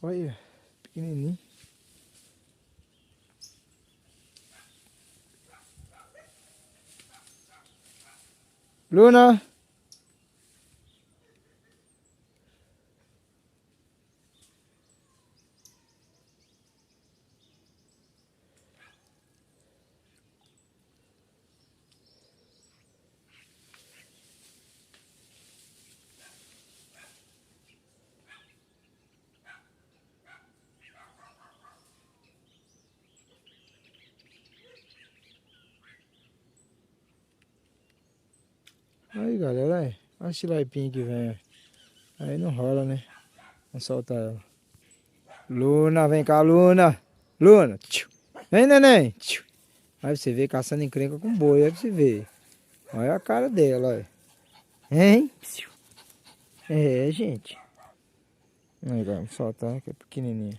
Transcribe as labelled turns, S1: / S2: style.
S1: Olha, pequenininho. Luna! Aí, galera, aí. Olha esse laipinho que vem. Aí não rola, né? Vamos soltar ela. Luna, vem cá, Luna. Luna. Tchiu. Vem, neném. Tchiu. Aí você vê caçando encrenca com boi. Aí você vê. Olha a cara dela, olha. Hein? É, gente. Aí, vamos soltar que é pequenininha.